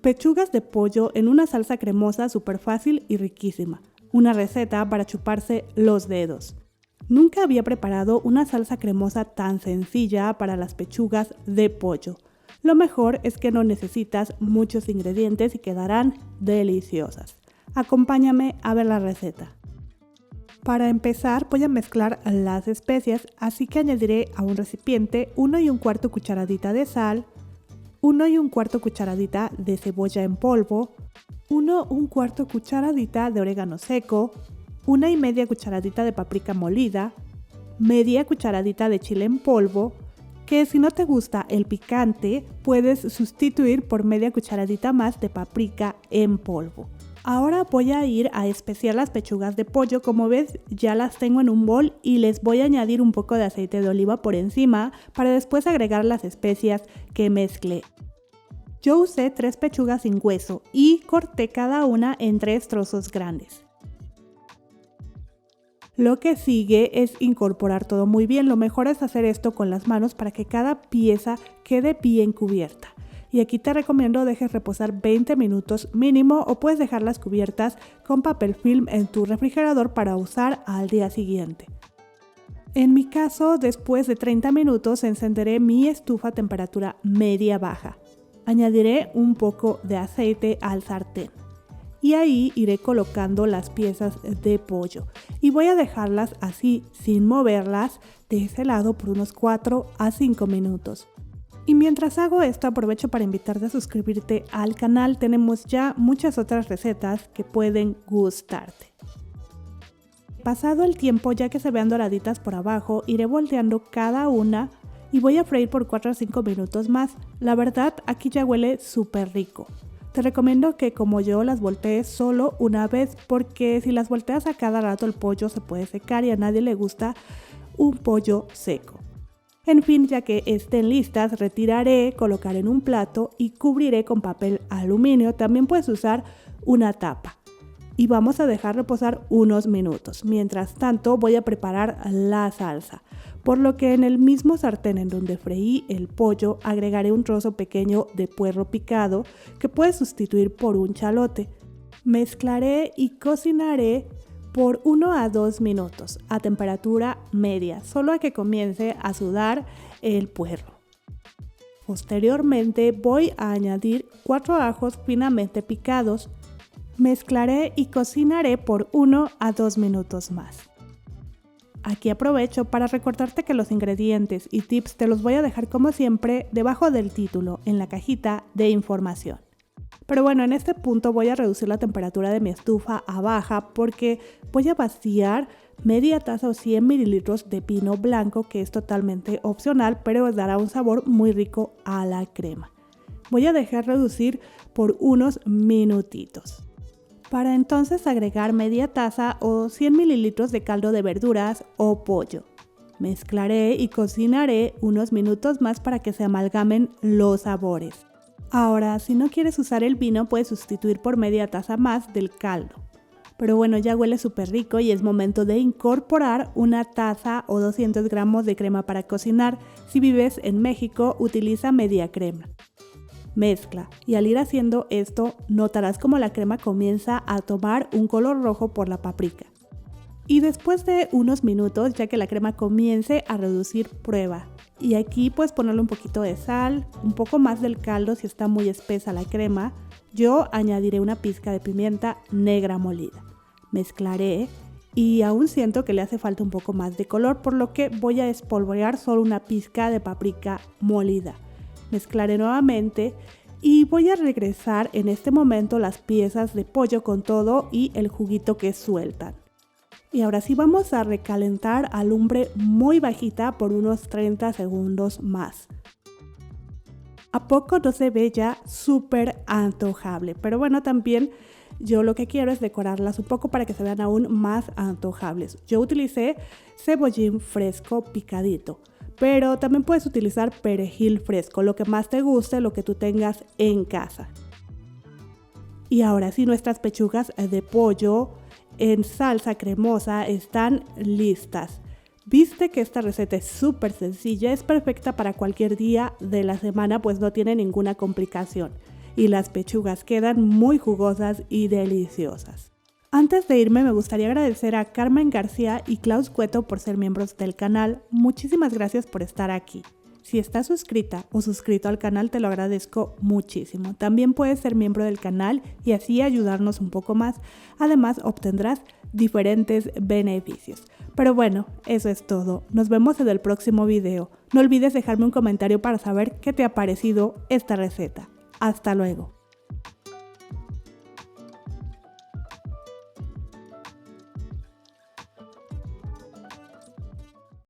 Pechugas de pollo en una salsa cremosa súper fácil y riquísima. Una receta para chuparse los dedos. Nunca había preparado una salsa cremosa tan sencilla para las pechugas de pollo. Lo mejor es que no necesitas muchos ingredientes y quedarán deliciosas. Acompáñame a ver la receta. Para empezar voy a mezclar las especias, así que añadiré a un recipiente 1 1/4 cucharadita de sal, 1 1/4 cucharadita de cebolla en polvo, 1 1/4 cucharadita de orégano seco, 1 1/2 cucharadita de paprika molida, media cucharadita de chile en polvo, que si no te gusta el picante puedes sustituir por media cucharadita más de paprika en polvo. Ahora voy a ir a especiar las pechugas de pollo. Como ves, ya las tengo en un bol y les voy a añadir un poco de aceite de oliva por encima para después agregar las especias que mezclé. Yo usé 3 pechugas sin hueso y corté cada una en 3 trozos grandes. Lo que sigue es incorporar todo muy bien. Lo mejor es hacer esto con las manos para que cada pieza quede bien cubierta. Y aquí te recomiendo dejes reposar 20 minutos mínimo o puedes dejarlas cubiertas con papel film en tu refrigerador para usar al día siguiente. En mi caso, después de 30 minutos encenderé mi estufa a temperatura media-baja. Añadiré un poco de aceite al sartén. Y ahí iré colocando las piezas de pollo. Y voy a dejarlas así sin moverlas de ese lado por unos 4 a 5 minutos. Y mientras hago esto aprovecho para invitarte a suscribirte al canal. Tenemos ya muchas otras recetas que pueden gustarte. Pasado el tiempo, ya que se vean doraditas por abajo, iré volteando cada una y voy a freír por 4 a 5 minutos más. La verdad, aquí ya huele súper rico. Te recomiendo que como yo las voltees solo una vez porque si las volteas a cada rato el pollo se puede secar y a nadie le gusta un pollo seco. En fin, ya que estén listas, retiraré, colocaré en un plato y cubriré con papel aluminio. También puedes usar una tapa. Y vamos a dejar reposar unos minutos. Mientras tanto, voy a preparar la salsa. Por lo que en el mismo sartén en donde freí el pollo, agregaré un trozo pequeño de puerro picado que puedes sustituir por un chalote. Mezclaré y cocinaré por 1 a 2 minutos a temperatura media, solo a que comience a sudar el puerro. Posteriormente voy a añadir 4 ajos finamente picados. Mezclaré y cocinaré por 1 a 2 minutos más. Aquí aprovecho para recordarte que los ingredientes y tips te los voy a dejar como siempre debajo del título en la cajita de información. Pero bueno, en este punto voy a reducir la temperatura de mi estufa a baja porque voy a vaciar media taza o 100 mililitros de vino blanco, que es totalmente opcional, pero dará un sabor muy rico a la crema. Voy a dejar reducir por unos minutitos. Para entonces agregar media taza o 100 mililitros de caldo de verduras o pollo. Mezclaré y cocinaré unos minutos más para que se amalgamen los sabores. Ahora, si no quieres usar el vino, puedes sustituir por media taza más del caldo. Pero bueno, ya huele súper rico y es momento de incorporar una taza o 200 gramos de crema para cocinar. Si vives en México, utiliza media crema. Mezcla y al ir haciendo esto, notarás como la crema comienza a tomar un color rojo por la paprika. Y después de unos minutos, ya que la crema comience a reducir, prueba. Y aquí puedes ponerle un poquito de sal, un poco más del caldo si está muy espesa la crema. Yo añadiré una pizca de pimienta negra molida. Mezclaré y aún siento que le hace falta un poco más de color, por lo que voy a espolvorear solo una pizca de paprika molida. Mezclaré nuevamente y voy a regresar en este momento las piezas de pollo con todo y el juguito que sueltan. Y ahora sí vamos a recalentar a lumbre muy bajita por unos 30 segundos más. ¿A poco no se ve ya súper antojable? Pero bueno, también yo lo que quiero es decorarlas un poco para que se vean aún más antojables. Yo utilicé cebollín fresco picadito, pero también puedes utilizar perejil fresco, lo que más te guste, lo que tú tengas en casa. Y ahora sí, nuestras pechugas de pollo en salsa cremosa están listas. Viste que esta receta es súper sencilla, es perfecta para cualquier día de la semana, pues no tiene ninguna complicación. y las pechugas quedan muy jugosas y deliciosas. Antes de irme me gustaría agradecer a Carmen García y Klaus Cueto por ser miembros del canal. Muchísimas gracias por estar aquí. Si estás suscrita o suscrito al canal te lo agradezco muchísimo. También puedes ser miembro del canal y así ayudarnos un poco más. Además obtendrás diferentes beneficios. Pero bueno, eso es todo. Nos vemos en el próximo video. No olvides dejarme un comentario para saber qué te ha parecido esta receta. Hasta luego.